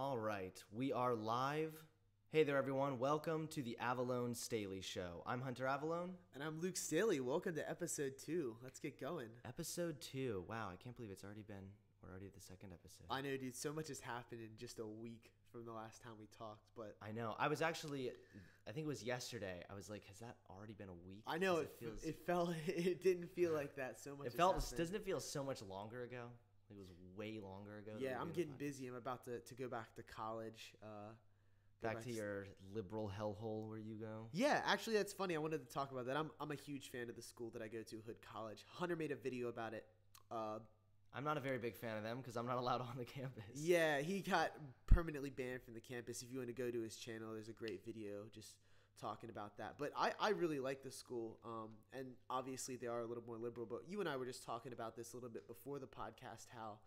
All right, we are live. Hey there, everyone. Welcome to the Avallone Staley Show. I'm Hunter Avallone. And I'm Luke Staley. Welcome to episode 2. Let's get going. Episode 2. Wow, I can't believe we're already at the second episode. I know, dude. So much has happened in just a week from the last time we talked, but... I know. I think it was yesterday. I was like, has that already been a week? I know. It didn't feel like that so much. Doesn't it feel so much longer ago? It was way longer ago. Yeah, I'm getting busy. I'm about to go back to college. Back to your liberal hellhole where you go? Yeah, actually, that's funny. I wanted to talk about that. I'm a huge fan of the school that I go to, Hood College. Hunter made a video about it. I'm not a very big fan of them because I'm not allowed on the campus. Yeah, he got permanently banned from the campus. If you want to go to his channel, there's a great video just talking about that. But I really like the school, and obviously they are a little more liberal. But you and I were just talking about this a little bit before the podcast, how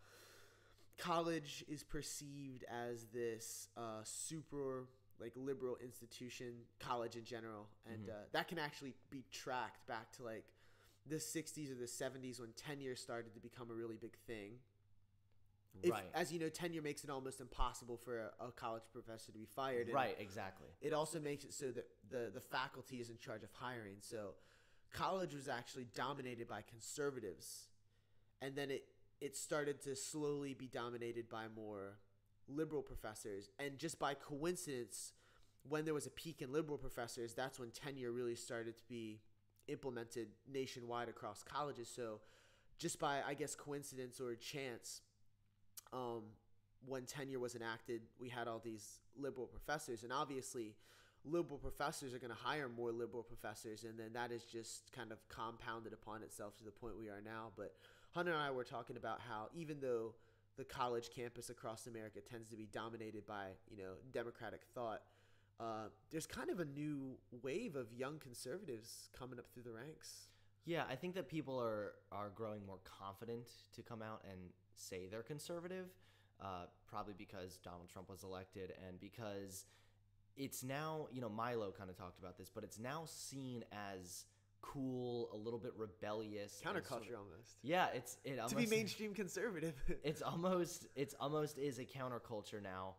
college is perceived as this super liberal institution, college in general, and that can actually be tracked back to like the 60s or the 70s when tenure started to become a really big thing. Right. As you know, tenure makes it almost impossible for a college professor to be fired. Right, exactly. It also makes it so that the faculty is in charge of hiring. So college was actually dominated by conservatives, and then it started to slowly be dominated by more liberal professors. And just by coincidence, when there was a peak in liberal professors, that's when tenure really started to be implemented nationwide across colleges. So just by, I guess, coincidence or chance, when tenure was enacted, we had all these liberal professors. And obviously, liberal professors are going to hire more liberal professors, and then that is just kind of compounded upon itself to the point we are now. But Hunter and I were talking about how even though the college campus across America tends to be dominated by, democratic thought, there's kind of a new wave of young conservatives coming up through the ranks. Yeah, I think that people are growing more confident to come out and say they're conservative, probably because Donald Trump was elected and because it's now, Milo kind of talked about this, but it's now seen as cool, a little bit rebellious, counterculture almost. Yeah, it almost, to be mainstream conservative. it's almost is a counterculture now,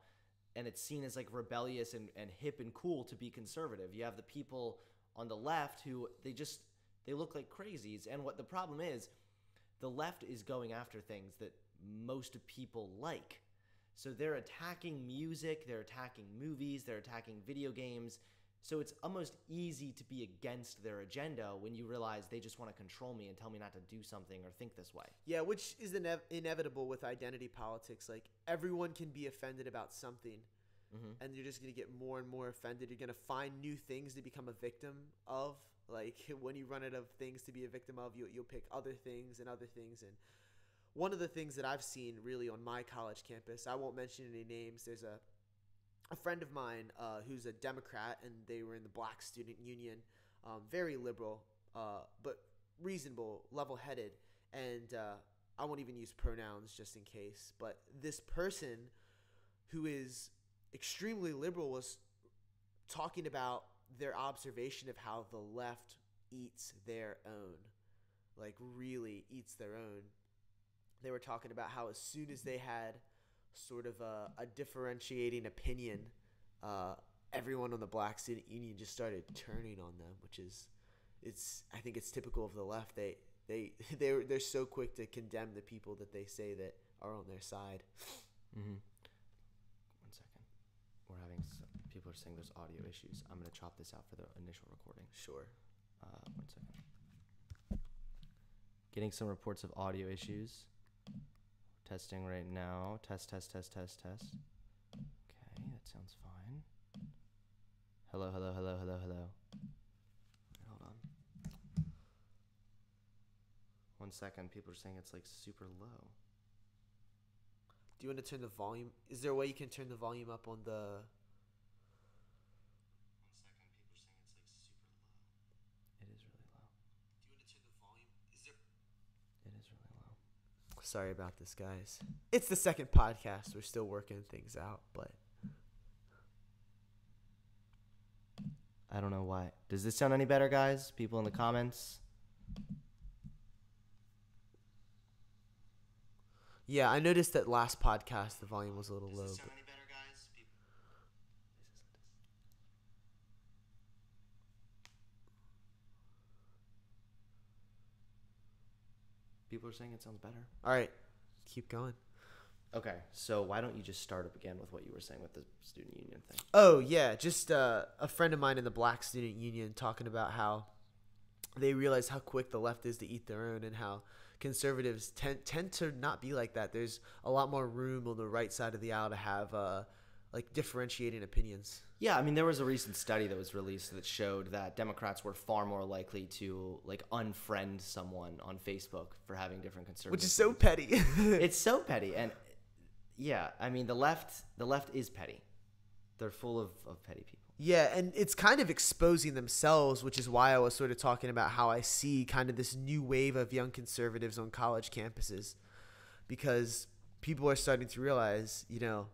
and it's seen as like rebellious and hip and cool to be conservative. You have the people on the left who they look like crazies, and what the problem is, the left is going after things that most people like. So they're attacking music, they're attacking movies, they're attacking video games. So it's almost easy to be against their agenda when you realize they just want to control me and tell me not to do something or think this way. Yeah, which is inevitable with identity politics. Like, everyone can be offended about something, and you're just going to get more and more offended. You're going to find new things to become a victim of. Like, when you run out of things to be a victim of, you'll pick other things and other things. And one of the things that I've seen really on my college campus, I won't mention any names, there's a friend of mine who's a Democrat, and they were in the Black Student Union, very liberal, but reasonable, level-headed, and I won't even use pronouns just in case, but this person who is extremely liberal was talking about their observation of how the left eats their own, like really eats their own. They were talking about how as soon as they had sort of a differentiating opinion, everyone on the Black Student Union just started turning on them, which is, I think it's typical of the left. They're so quick to condemn the people that they say that are on their side. Mm-hmm. 1 second. People are saying there's audio issues. I'm going to chop this out for the initial recording. Sure. 1 second. Getting some reports of audio issues. Testing right now. Test. Okay, that sounds fine. Hello. Hold on. 1 second. People are saying it's like super low. Do you want to turn the volume? Is there a way you can turn the volume up on the... 1 second. People are saying it's like super low. It is really low. Do you want to turn the volume? It is really low. Sorry about this, guys. It's the second podcast. We're still working things out, but... I don't know why. Does this sound any better, guys? People in the comments? Yeah, I noticed that last podcast the volume was a little low. Does this sound any better, guys? people are saying it sounds better. All right, keep going. Okay, so why don't you just start up again with what you were saying with the student union thing? Oh, yeah, just a friend of mine in the Black Student Union talking about how they realize how quick the left is to eat their own and how conservatives tend to not be like that. There's a lot more room on the right side of the aisle to have like differentiating opinions. Yeah, I mean, there was a recent study that was released that showed that Democrats were far more likely to like unfriend someone on Facebook for having different conservative, which is so petty. It's so petty, and yeah, I mean, the left is petty. They're full of petty people. Yeah, and it's kind of exposing themselves, which is why I was sort of talking about how I see kind of this new wave of young conservatives on college campuses, because people are starting to realize, you know,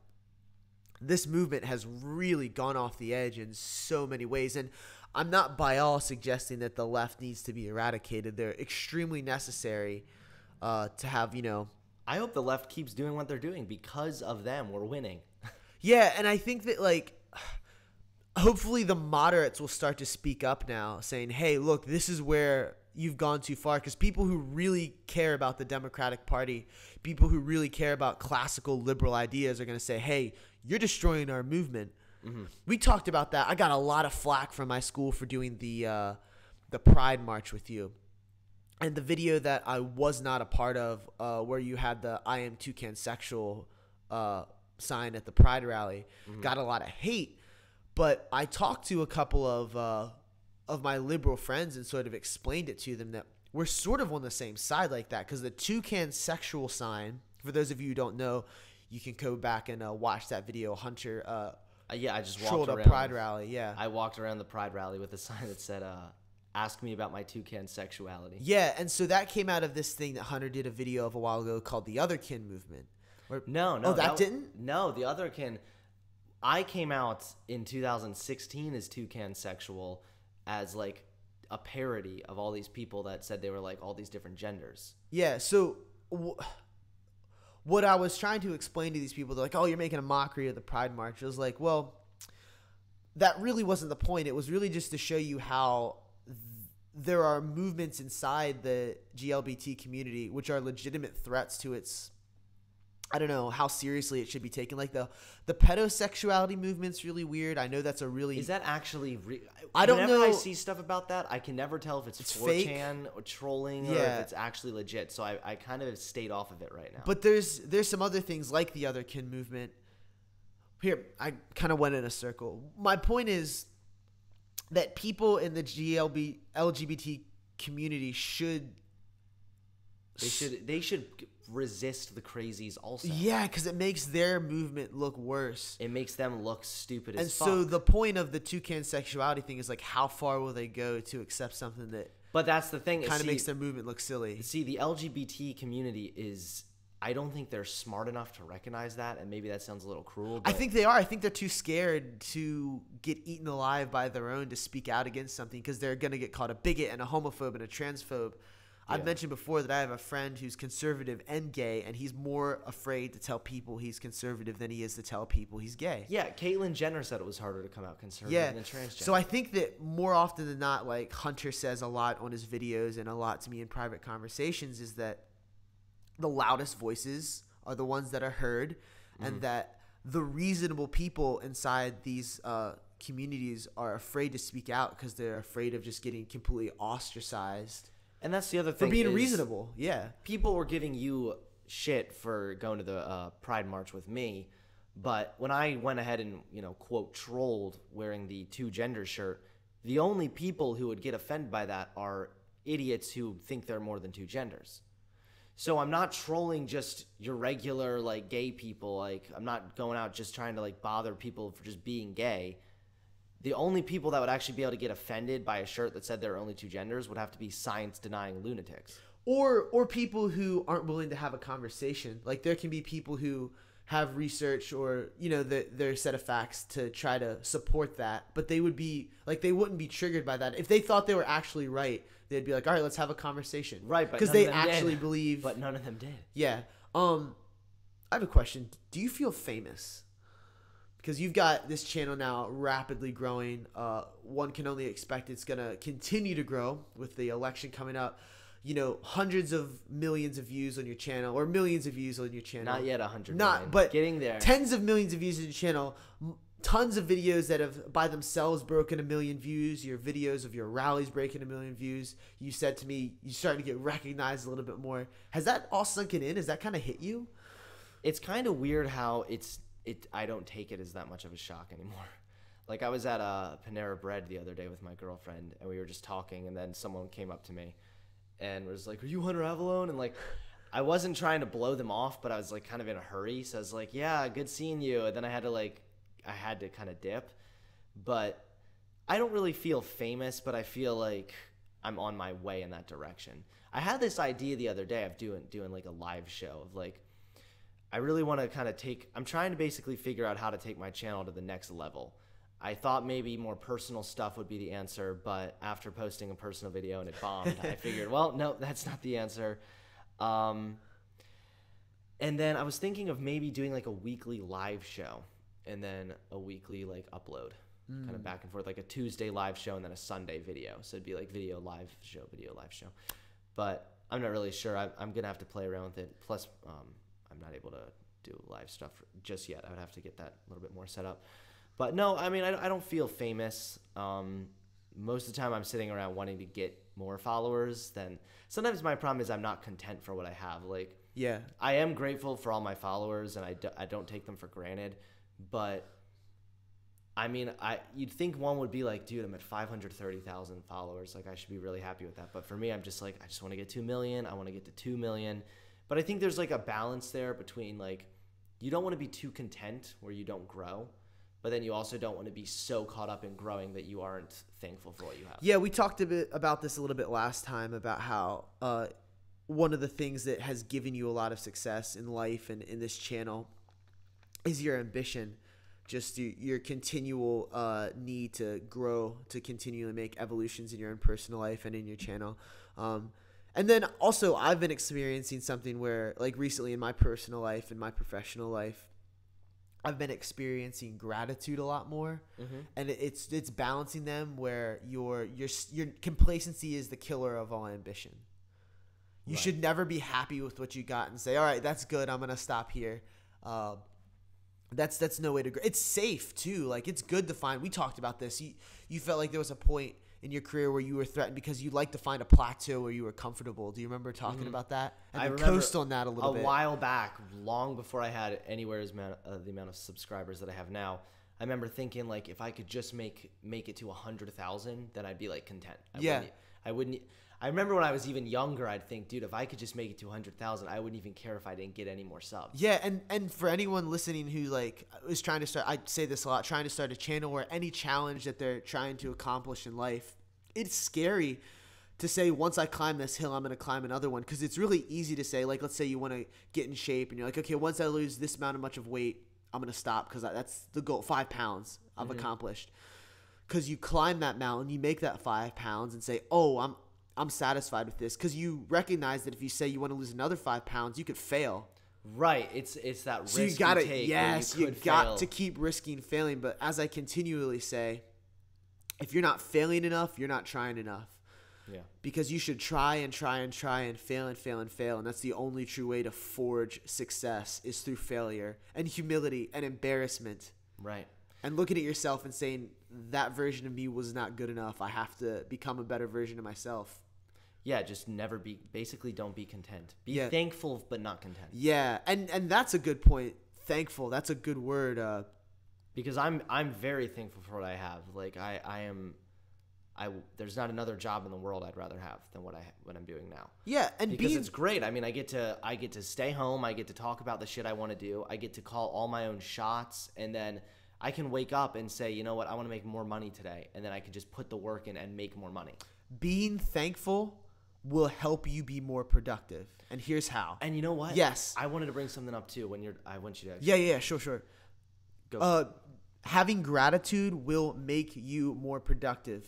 this movement has really gone off the edge in so many ways. And I'm not by all suggesting that the left needs to be eradicated. They're extremely necessary to have, you know. I hope the left keeps doing what they're doing. Because of them, we're winning. Yeah, and I think that, like, hopefully the moderates will start to speak up now, saying, hey, look, this is where you've gone too far. Because people who really care about the Democratic Party, people who really care about classical liberal ideas are going to say, hey, you're destroying our movement. Mm-hmm. We talked about that. I got a lot of flack from my school for doing the Pride March with you. And the video that I was not a part of, where you had the I am toucan sexual sign at the Pride rally, got a lot of hate. But I talked to a couple of my liberal friends and sort of explained it to them that we're sort of on the same side like that. Because the toucan sexual sign, for those of you who don't know, you can go back and watch that video. Hunter yeah, I just trolled walked a around. Pride rally. Yeah, I walked around the Pride rally with a sign that said, ask me about my toucan sexuality. Yeah, and so that came out of this thing that Hunter did a video of a while ago called the Otherkin movement. No. Oh, that didn't? No, the Otherkin. I came out in 2016 as toucan sexual, as like a parody of all these people that said they were like all these different genders. Yeah, so what I was trying to explain to these people, they're like, oh, you're making a mockery of the Pride March. I was like, well, that really wasn't the point. It was really just to show you how there are movements inside the GLBT community which are legitimate threats to its, I don't know how seriously it should be taken. Like the pedosexuality movement's really weird. I know that's a really... Is that actually... I don't know. Whenever I see stuff about that, I can never tell if it's 4chan or trolling or if it's actually legit. So I kind of stayed off of it right now. But there's some other things like the Otherkin movement. Here, I kind of went in a circle. My point is that people in the LGBT community should resist the crazies also. Yeah, because it makes their movement look worse. It makes them look stupid as fuck. And so the point of the toucan sexuality thing is like, how far will they go to accept something that... But that's the thing. Kind of makes their movement look silly. See, the LGBT community is... I don't think they're smart enough to recognize that, and maybe that sounds a little cruel. But I think they are. I think they're too scared to get eaten alive by their own to speak out against something because they're going to get called a bigot and a homophobe and a transphobe. I've mentioned before that I have a friend who's conservative and gay, and he's more afraid to tell people he's conservative than he is to tell people he's gay. Yeah, Caitlyn Jenner said it was harder to come out conservative than transgender. So I think that more often than not, like Hunter says a lot on his videos and a lot to me in private conversations, is that the loudest voices are the ones that are heard, and that the reasonable people inside these communities are afraid to speak out because they're afraid of just getting completely ostracized. And that's the other thing. For being reasonable, yeah. People were giving you shit for going to the Pride March with me, but when I went ahead and, quote, trolled wearing the two gender shirt, the only people who would get offended by that are idiots who think they're more than two genders. So I'm not trolling just your regular, like, gay people. Like, I'm not going out just trying to, like, bother people for just being gay. The only people that would actually be able to get offended by a shirt that said there are only two genders would have to be science-denying lunatics. Or people who aren't willing to have a conversation. Like, there can be people who have research or, their set of facts to try to support that. But they would be, like, they wouldn't be triggered by that. If they thought they were actually right, they'd be like, all right, let's have a conversation. Right, but because they actually believe. But none of them did. Yeah. I have a question. Do you feel famous? Because you've got this channel now rapidly growing. One can only expect it's going to continue to grow with the election coming up. hundreds of millions of views on your channel or millions of views on your channel. Not yet 100 Not, million. but getting there. Tens of millions of views on your channel. Tons of videos that have by themselves broken 1 million views. Your videos of your rallies breaking 1 million views. You said to me, you're starting to get recognized a little bit more. Has that all sunken in? Has that kind of hit you? It's kind of weird how I don't take it as that much of a shock anymore. Like I was at Panera Bread the other day with my girlfriend, and we were just talking, and then someone came up to me and was like, "Are you Hunter Avallone?" And like, I wasn't trying to blow them off, but I was like kind of in a hurry, so I was like, "Yeah, good seeing you." And then I had to kind of dip, but I don't really feel famous, but I feel like I'm on my way in that direction. I had this idea the other day of doing like a live show of like, I really want to kind of I'm trying to basically figure out how to take my channel to the next level. I thought maybe more personal stuff would be the answer, but after posting a personal video and it bombed, I figured, well, no, that's not the answer. And then I was thinking of maybe doing like a weekly live show and then a weekly like upload, kind of back and forth, like a Tuesday live show and then a Sunday video. So it'd be like video live show. But I'm not really sure. I'm going to have to play around with it. Plus, I'm not able to do live stuff just yet. I would have to get that a little bit more set up. But no, I mean, I don't feel famous. Most of the time I'm sitting around wanting to get more followers. Then sometimes my problem is I'm not content for what I have. Like, yeah, I am grateful for all my followers, and I don't take them for granted. But I mean, you'd think one would be like, dude, I'm at 530,000 followers. Like, I should be really happy with that. But for me, I'm just like, I just want to get 2 million. I want to get to 2 million. But I think there's like a balance there between like, you don't want to be too content where you don't grow, but then you also don't want to be so caught up in growing that you aren't thankful for what you have. Yeah, we talked a bit about this a little bit last time about how one of the things that has given you a lot of success in life and in this channel is your ambition, just your continual need to grow, to continually make evolutions in your own personal life and in your channel. And then also I've been experiencing something where, like recently in my personal life and my professional life, I've been experiencing gratitude a lot more, and it's balancing them where your complacency is the killer of all ambition. You should never be happy with what you got and say, all right, that's good, I'm gonna stop here. That's no way to grow. It's safe too. Like, it's good to find. We talked about this. You felt like there was a point in your career where you were threatened because you like to find a plateau where you were comfortable. Do you remember talking about that? And I remember coast on that a little bit. A while back, long before I had anywhere the amount of subscribers that I have now, I remember thinking, like, if I could just make it to 100,000, then I'd be like content. I wouldn't. I remember when I was even younger, I'd think, dude, if I could just make it to 100,000, I wouldn't even care if I didn't get any more subs. Yeah, and for anyone listening who like is trying to start, I say this a lot, trying to start a channel or any challenge that they're trying to accomplish in life, it's scary to say, once I climb this hill, I'm going to climb another one, because it's really easy to say, like, let's say you want to get in shape and you're like, okay, once I lose this amount of weight, I'm going to stop because that's the goal, 5 pounds I've accomplished. Because you climb that mountain, you make that 5 pounds and say, oh, I'm satisfied with this, because you recognize that if you say you want to lose another 5 pounds, you could fail. Right. It's that risk so you gotta, take. Yes, you got to keep risking failing. But as I continually say, if you're not failing enough, you're not trying enough. Yeah. Because you should try and try and try and fail and fail and fail. And that's the only true way to forge success, is through failure and humility and embarrassment. Right. And looking at yourself and saying, that version of me was not good enough. I have to become a better version of myself. Yeah, just basically don't be content. Be thankful, but not content. Yeah, and that's a good point. Thankful, that's a good word. Because I'm very thankful for what I have. Like, there's not another job in the world I'd rather have than what I'm doing now. Yeah, and because it's great. I mean, I get to stay home. I get to talk about the shit I want to do. I get to call all my own shots, and then I can wake up and say, you know what, I want to make more money today, and then I can just put the work in and make more money. Being thankful will help you be more productive, and here's how. And you know what? Yes, I wanted to bring something up too. I want you to. Yeah, sure. Go. Having gratitude will make you more productive.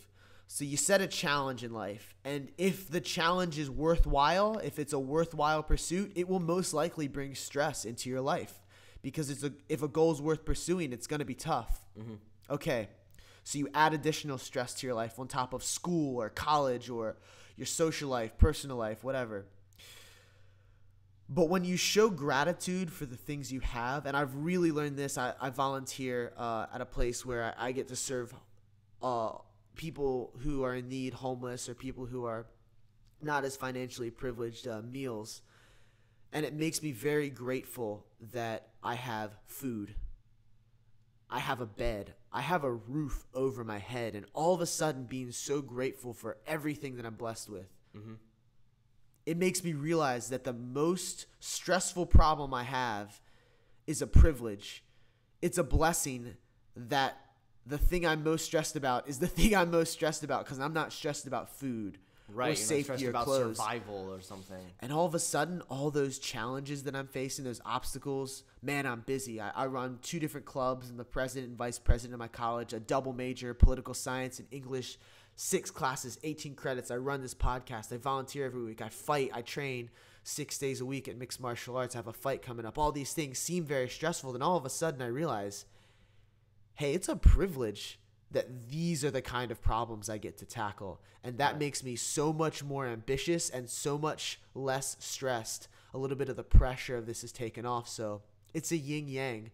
So you set a challenge in life, and if the challenge is worthwhile, if it's a worthwhile pursuit, it will most likely bring stress into your life, because if a goal is worth pursuing, it's going to be tough. Mm-hmm. Okay, so you add additional stress to your life on top of school or college or your social life, personal life, whatever. But when you show gratitude for the things you have, and I've really learned this, I volunteer at a place where I get to serve people who are in need, homeless, or people who are not as financially privileged, meals. And it makes me very grateful that I have food. I have a bed. I have a roof over my head. And all of a sudden being so grateful for everything that I'm blessed with. Mm-hmm. It makes me realize that the most stressful problem I have is a privilege. It's a blessing that the thing I'm most stressed about is the thing I'm most stressed about, because I'm not stressed about food or safety or about clothes. Survival or something. And all of a sudden, all those challenges that I'm facing, those obstacles, man, I'm busy. I run 2 different clubs. I'm the president and vice president of my college, a double major, political science and English, 6 classes, 18 credits. I run this podcast. I volunteer every week. I fight. I train 6 days a week at mixed martial arts. I have a fight coming up. All these things seem very stressful. Then all of a sudden I realize, hey, it's a privilege that these are the kind of problems I get to tackle. And that makes me so much more ambitious and so much less stressed. A little bit of the pressure of this is taken off. So it's a yin yang.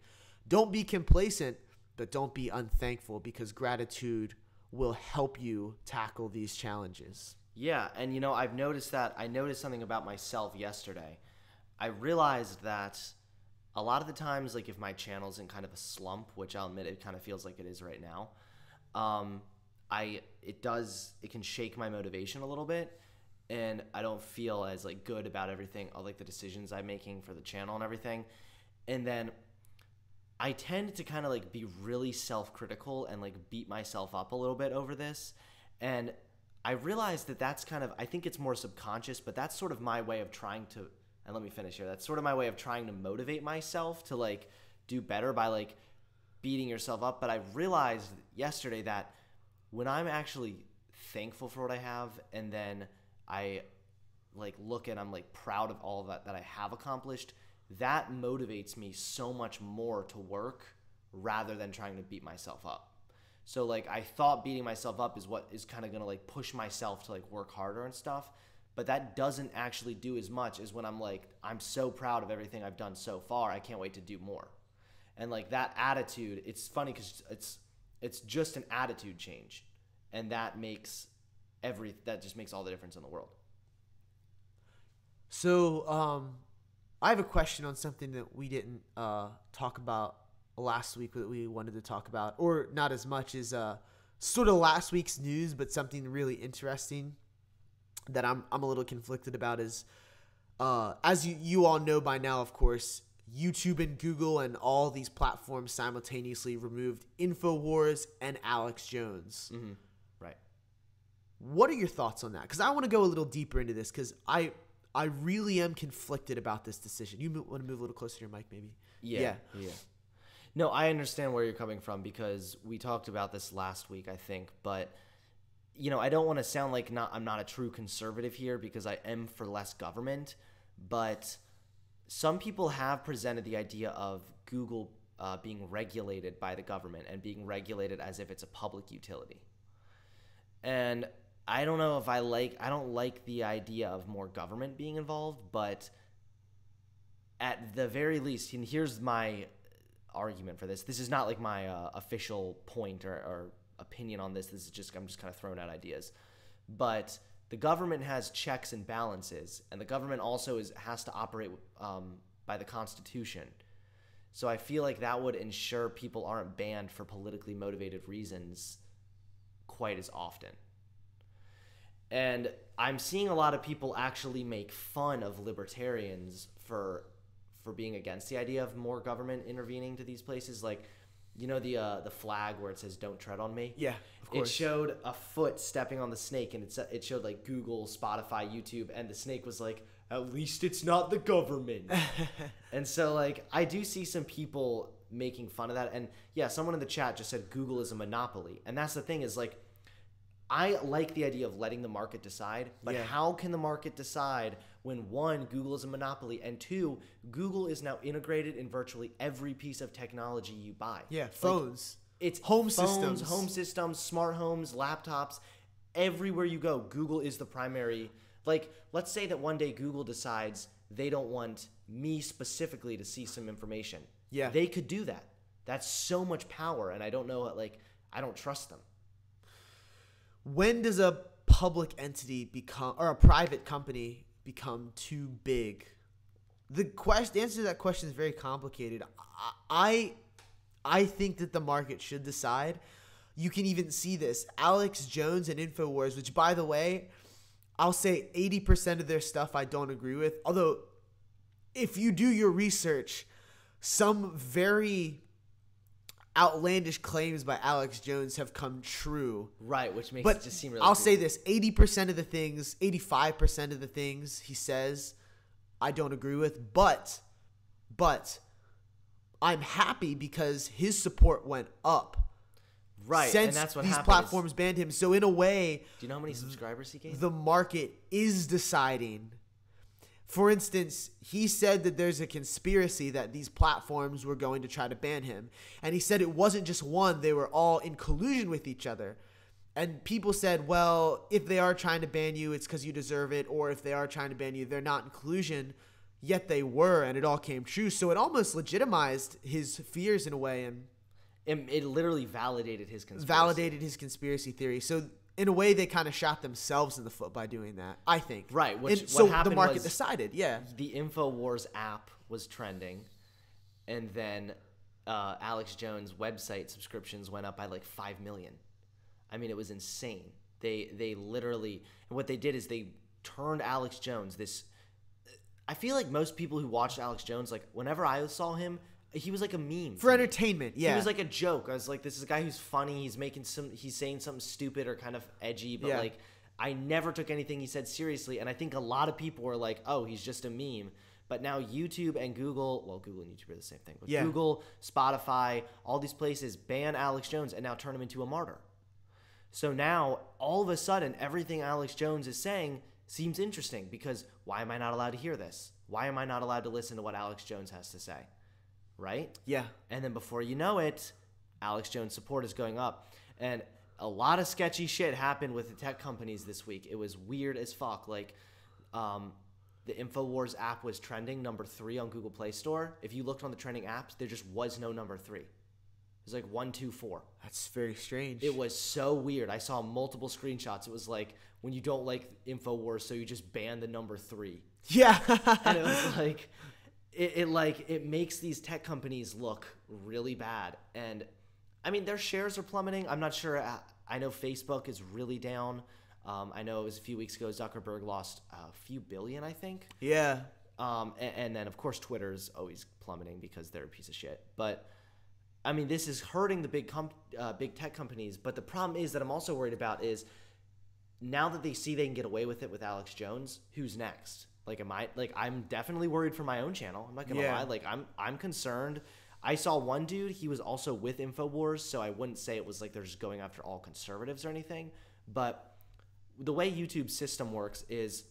Don't be complacent, but don't be unthankful, because gratitude will help you tackle these challenges. Yeah, and I've noticed that. I noticed something about myself yesterday. I realized that a lot of the times, like if my channel's in kind of a slump, which I'll admit it kind of feels like it is right now, it can shake my motivation a little bit, and I don't feel as like good about everything, all like the decisions I'm making for the channel and everything. And then I tend to kind of like be really self-critical and like beat myself up a little bit over this. And I realized that that's kind of, I think it's more subconscious, but that's sort of my way of trying to, and let me finish here. That's sort of my way of trying to motivate myself to like do better by like beating yourself up. But I realized yesterday that when I'm actually thankful for what I have, and then I like look and I'm like proud of all that I have accomplished, that motivates me so much more to work rather than trying to beat myself up. So like I thought beating myself up is what is kind of going to like push myself to like work harder and stuff, but that doesn't actually do as much as when I'm like, I'm so proud of everything I've done so far, I can't wait to do more. And like that attitude, it's funny because it's just an attitude change, and that just makes all the difference in the world. So I have a question on something that we didn't talk about last week that we wanted to talk about, or not as much as sort of last week's news, but something really interesting that I'm a little conflicted about is, as you all know by now, of course, YouTube and Google and all these platforms simultaneously removed InfoWars and Alex Jones. Mm-hmm. Right. What are your thoughts on that? Because I want to go a little deeper into this, because I really am conflicted about this decision. You want to move a little closer to your mic, maybe? Yeah. No, I understand where you're coming from, because we talked about this last week, I think. But, I don't want to sound like I'm not a true conservative here, because I am for less government. But some people have presented the idea of Google being regulated by the government and being regulated as if it's a public utility. And I don't know if I don't like the idea of more government being involved, but at the very least, and here's my argument for this. This is not like my official point or opinion on this. This is just, I'm just kind of throwing out ideas. But the government has checks and balances, and the government also has to operate by the Constitution. So I feel like that would ensure people aren't banned for politically motivated reasons quite as often. And I'm seeing a lot of people actually make fun of libertarians for being against the idea of more government intervening to these places. Like, the flag where it says "Don't tread on me." Yeah, of course. It showed a foot stepping on the snake, and it showed like Google, Spotify, YouTube, and the snake was like, "At least it's not the government." And so like I do see some people making fun of that. And yeah, someone in the chat just said Google is a monopoly. And that's the thing, is like, I like the idea of letting the market decide, but how can the market decide when, one, Google is a monopoly, and two, Google is now integrated in virtually every piece of technology you buy? Yeah, phones. It's home systems, smart homes, laptops. everywhere you go, Google is the primary. Like, let's say that one day Google decides they don't want me specifically to see some information. Yeah. They could do that. That's so much power, and I don't know, like, I don't trust them. When does a public entity become, or a private company become too big? The answer to that question is very complicated. I think that the market should decide. You can even see this. Alex Jones and InfoWars, which, by the way, I'll say 80% of their stuff I don't agree with. Although, if you do your research, some very outlandish claims by Alex Jones have come true. Right, which makes it just seem really I'll cool. say this, 80% of the things, 85% of the things he says, I don't agree with. But I'm happy because his support went up. Right, Since and that's what these happened platforms banned him. So in a way, do you know how many subscribers he gained? the market is deciding. For instance, he said that there's a conspiracy that these platforms were going to try to ban him. And he said it wasn't just one, they were all in collusion with each other. And people said, well, if they are trying to ban you, it's because you deserve it. Or if they are trying to ban you, they're not in collusion. Yet they were, and it all came true. So it almost legitimized his fears in a way, and it literally validated his conspiracy theory. So in a way, they kind of shot themselves in the foot by doing that, I think. Right. So what happened the market was decided, yeah. The InfoWars app was trending, and then Alex Jones' website subscriptions went up by like 5 million. I mean, it was insane. They literally, and what they did is they turned Alex Jones, I feel like most people who watched Alex Jones, like whenever I saw him, he was like a meme for entertainment. Yeah, he was like a joke. I was like, this is a guy who's funny. He's saying something stupid or kind of edgy, but like I never took anything he said seriously. And I think a lot of people were like, oh, he's just a meme. But now YouTube and Google, well, Google and YouTube are the same thing. But Google, Spotify, all these places ban Alex Jones and now turn him into a martyr. So now all of a sudden, everything Alex Jones is saying seems interesting because why am I not allowed to hear this? Why am I not allowed to listen to what Alex Jones has to say? Right? Yeah. And then before you know it, Alex Jones' support is going up. And a lot of sketchy shit happened with the tech companies this week. It was weird as fuck. Like, the InfoWars app was trending number 3 on Google Play Store. If you looked on the trending apps, there just was no number 3. It was like 1, 2, 4. That's very strange. It was so weird. I saw multiple screenshots. It was like when you don't like InfoWars, so you just ban the number 3. Yeah. And it was like... It makes these tech companies look really bad. And I mean, their shares are plummeting. I'm not sure. I know Facebook is really down. I know it was a few weeks ago, Zuckerberg lost a few billion, I think. Yeah. And then of course Twitter's always plummeting because they're a piece of shit. But I mean, this is hurting the big tech companies. But the problem is that I'm also worried about is now that they see they can get away with it with Alex Jones, who's next? I'm definitely worried for my own channel. I'm not gonna lie. Like I'm concerned. I saw one dude, he was also with InfoWars, so I wouldn't say it was like they're just going after all conservatives or anything. But the way YouTube's system works is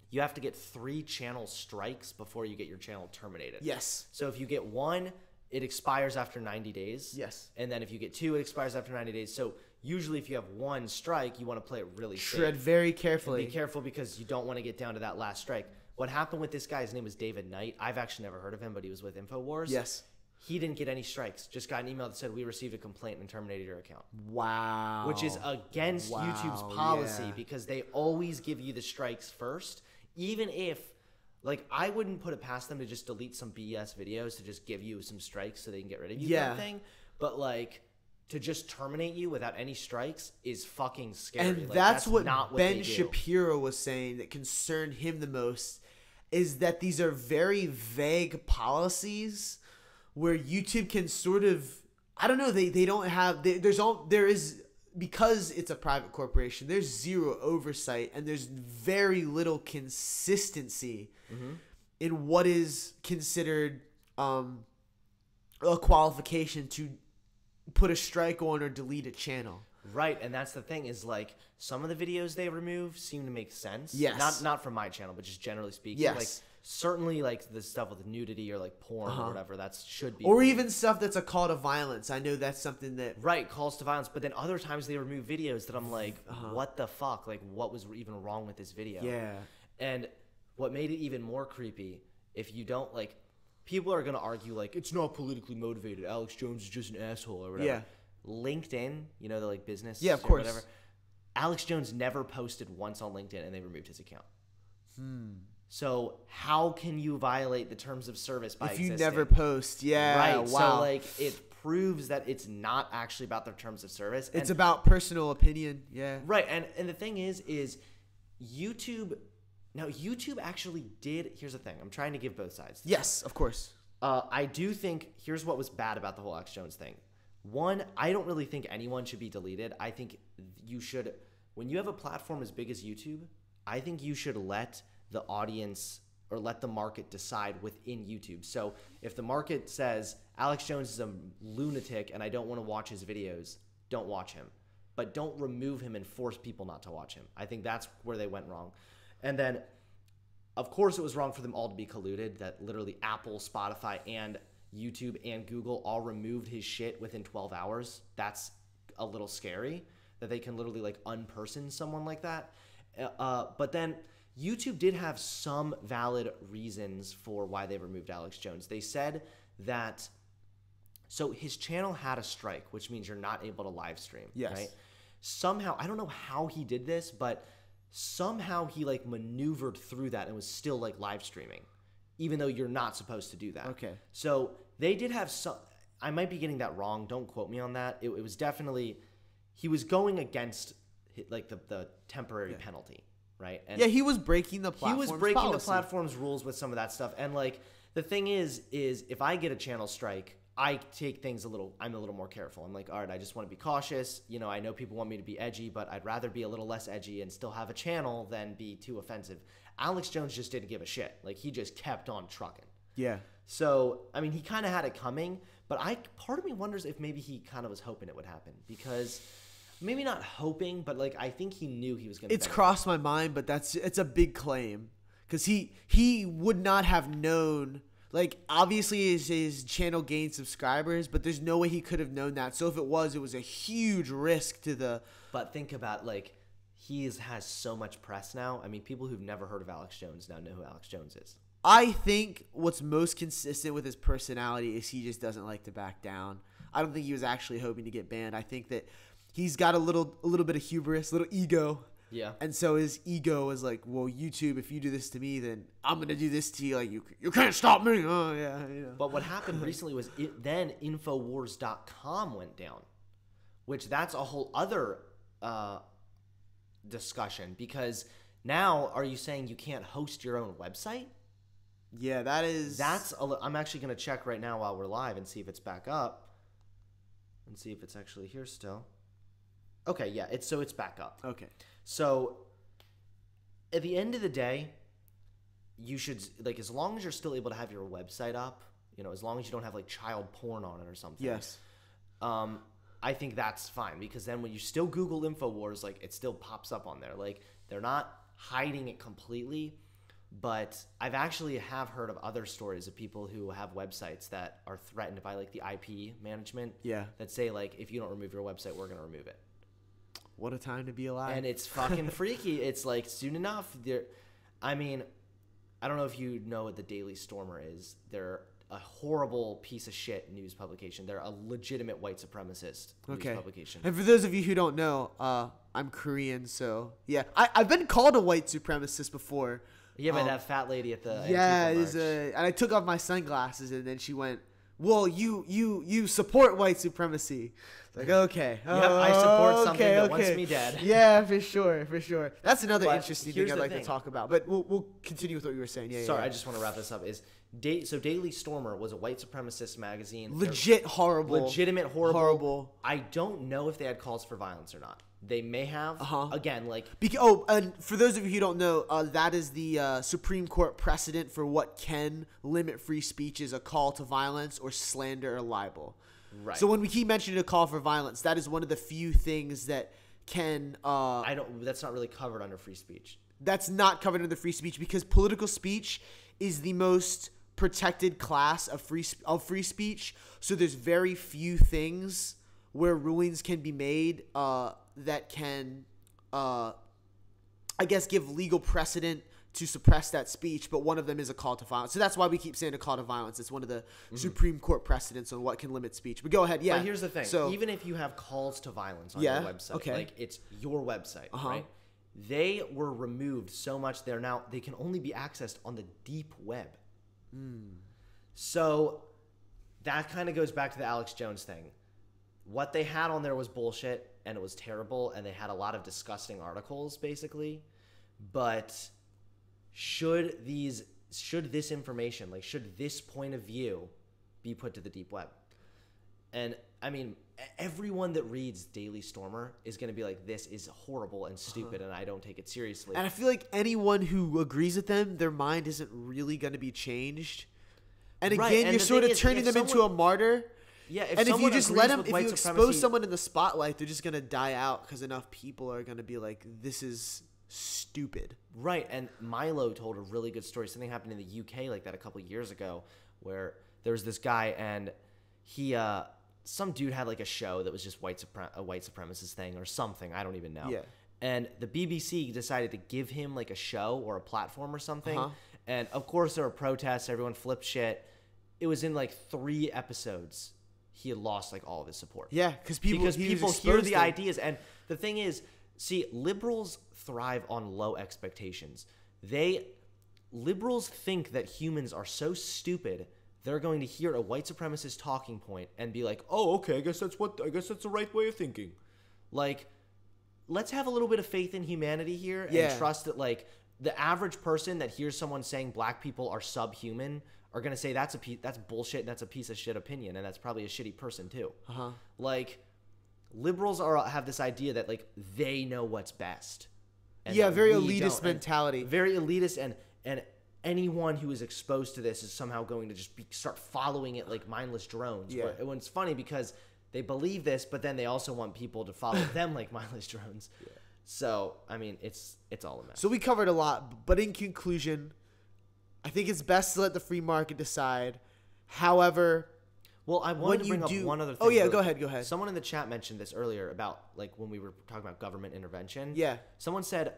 you have to get 3 channel strikes before you get your channel terminated. Yes. So if you get 1, it expires after 90 days. Yes. And then if you get 2, it expires after 90 days. So usually if you have 1 strike, you want to play it really safe. Tread very carefully. And be careful because you don't want to get down to that last strike. What happened with this guy, his name was David Knight. I've actually never heard of him, but he was with InfoWars. Yes. He didn't get any strikes. Just got an email that said, we received a complaint and terminated your account. Wow. Which is against YouTube's policy because they always give you the strikes first. Even if, like, I wouldn't put it past them to just delete some BS videos to just give you some strikes so they can get rid of you kind of thing. But, like, to just terminate you without any strikes is fucking scary. And like, that's what not Ben they do. Shapiro was saying that concerned him the most is that these are very vague policies where YouTube can sort of, I don't know, they don't have, there is, because it's a private corporation, there's zero oversight and there's very little consistency in what is considered a qualification to put a strike on or delete a channel. Right, and that's the thing is like some of the videos they remove seem to make sense. Yes. Not from my channel, but just generally speaking. Yes. Like certainly like the stuff with nudity or like porn or whatever, that should be. Or even stuff that's a call to violence. I know that's something that. Right, calls to violence. But then other times they remove videos that I'm like, what the fuck? Like, what was even wrong with this video? Yeah. And what made it even more creepy, if you don't like, people are gonna argue like it's not politically motivated. Alex Jones is just an asshole or whatever. Yeah. LinkedIn, you know, the like business. Yeah, of or course. Whatever. Alex Jones never posted once on LinkedIn, and they removed his account. So how can you violate the terms of service by If you existing? never post, yeah, Right. wow. So like it proves that it's not actually about their terms of service. It's And- about personal opinion, yeah. right. And the thing is YouTube. Now YouTube actually did. Here's the thing. I'm trying to give both sides. Yes, of course. I do think here's what was bad about the whole Alex Jones thing. One, I don't really think anyone should be deleted. I think you should, when you have a platform as big as YouTube, I think you should let the audience or let the market decide within YouTube. So if the market says Alex Jones is a lunatic and I don't want to watch his videos, don't watch him. But don't remove him and force people not to watch him. I think that's where they went wrong. And then, of course, it was wrong for them all to be colluded, that literally Apple, Spotify, and YouTube and Google all removed his shit within 12 hours. That's a little scary that they can literally like unperson someone like that. But then YouTube did have some valid reasons for why they removed Alex Jones. They said that, so his channel had a strike, which means you're not able to live stream. Yes. Right? Somehow, I don't know how he did this, but somehow he like maneuvered through that and was still like live streaming, even though you're not supposed to do that. Okay. So they did have some, I might be getting that wrong. Don't quote me on that. It was definitely, he was going against like the temporary penalty, right? And Yeah, he was breaking the platform's he was breaking policy. the platform's rules with some of that stuff. And like the thing is if I get a channel strike, I take things I'm a little more careful. I'm like, all right, I just want to be cautious. You know, I know people want me to be edgy, but I'd rather be a little less edgy and still have a channel than be too offensive. Alex Jones just didn't give a shit. Like he just kept on trucking. Yeah. So, I mean, he kind of had it coming, but part of me wonders if maybe he kind of was hoping it would happen, because maybe not hoping, but like I think he knew he was going to. It's crossed my mind, but it's a big claim, because he would not have known. Like, obviously his channel gained subscribers, but there's no way he could have known that. So if it was a huge risk to the. But think about, like, he has so much press now. I mean, people who've never heard of Alex Jones now know who Alex Jones is. I think what's most consistent with his personality is he just doesn't like to back down. I don't think he was actually hoping to get banned. I think that he's got a little bit of hubris, a little ego. Yeah. And so his ego is like, well, YouTube, if you do this to me, then I'm going to do this to you. Like, you can't stop me. Oh, yeah. But what happened recently was then Infowars.com went down, which that's a whole other discussion, because now are you saying you can't host your own website? Yeah, I'm actually going to check right now while we're live and see if it's back up and see if it's actually here still. Okay, yeah, it's back up. Okay. So at the end of the day, you should, like, as long as you're still able to have your website up, you know, as long as you don't have like child porn on it or something. Yes. I think that's fine, because then when you still Google InfoWars, like, it still pops up on there. Like, they're not hiding it completely, but I've actually have heard of other stories of people who have websites that are threatened by like the IP management. Yeah. That say like, if you don't remove your website, we're going to remove it. What a time to be alive. And it's fucking freaky. It's like, soon enough, I mean, I don't know if you know what the Daily Stormer is. They're a horrible piece of shit news publication. They're a legitimate white supremacist news publication. And for those of you who don't know, I'm Korean, so yeah. I've been called a white supremacist before. Yeah, by that fat lady at the yeah, Antifa march. and I took off my sunglasses, and then she went, well, you support white supremacy. Like, okay. Yep, I support something that wants me dead. Yeah, for sure. That's another But interesting here's thing I'd the like thing. to talk about. But we'll continue with what you were saying. Yeah. Sorry, yeah. I just want to wrap this up. So Daily Stormer was a white supremacist magazine. Legit horrible. Legitimate horrible. Horrible. I don't know if they had calls for violence or not. They may have. Again, like... And for those of you who don't know, that is the Supreme Court precedent for what can limit free speech is a call to violence or slander or libel. Right. So when we keep mentioning a call for violence, that is one of the few things that can that's not really covered under free speech. That's not covered under free speech because political speech is the most protected class of free speech. So there's very few things where rulings can be made that can, I guess, give legal precedent to suppress that speech. But one of them is a call to violence. So that's why we keep saying a call to violence. It's one of the Supreme Court precedents on what can limit speech. But go ahead. Yeah. But here's the thing. So even if you have calls to violence on your website, like it's your website, right? They were removed so much they can only be accessed on the deep web. So that kind of goes back to the Alex Jones thing. What they had on there was bullshit and it was terrible and they had a lot of disgusting articles basically. But should this information, like should this point of view be put to the deep web? And I mean, everyone that reads Daily Stormer is going to be like, this is horrible and stupid and I don't take it seriously. And I feel like anyone who agrees with them, their mind isn't really going to be changed. And again, you're sort of turning them into a martyr. Yeah, and if you just let them, if you expose someone in the spotlight, they're just going to die out because enough people are going to be like, this is stupid. Right, and Milo told a really good story. Something happened in the UK like that a couple of years ago where there was this guy and he some dude had like a show that was just a white supremacist thing or something. I don't even know. Yeah. And the BBC decided to give him like a show or a platform or something. And of course there were protests. Everyone flipped shit. It was in like 3 episodes. He had lost like all of his support. Yeah, because people hear the ideas. And the thing is, see, liberals thrive on low expectations. Liberals think that humans are so stupid they're going to hear a white supremacist talking point and be like, "Oh, okay, I guess that's the right way of thinking." Like, let's have a little bit of faith in humanity here and trust that like the average person that hears someone saying black people are subhuman are going to say that's bullshit and that's a piece of shit opinion and that's probably a shitty person too. Like liberals have this idea that like they know what's best. And very elitist mentality. Very elitist and anyone who is exposed to this is somehow going to just start following it like mindless drones. Yeah. And it's funny because they believe this, but then they also want people to follow them like mindless drones. Yeah. So, I mean, it's all a mess. So we covered a lot, but in conclusion, I think it's best to let the free market decide. However, well, I wanted to bring up one other thing. Oh, yeah, go ahead. Someone in the chat mentioned this earlier about like when we were talking about government intervention. Yeah. Someone said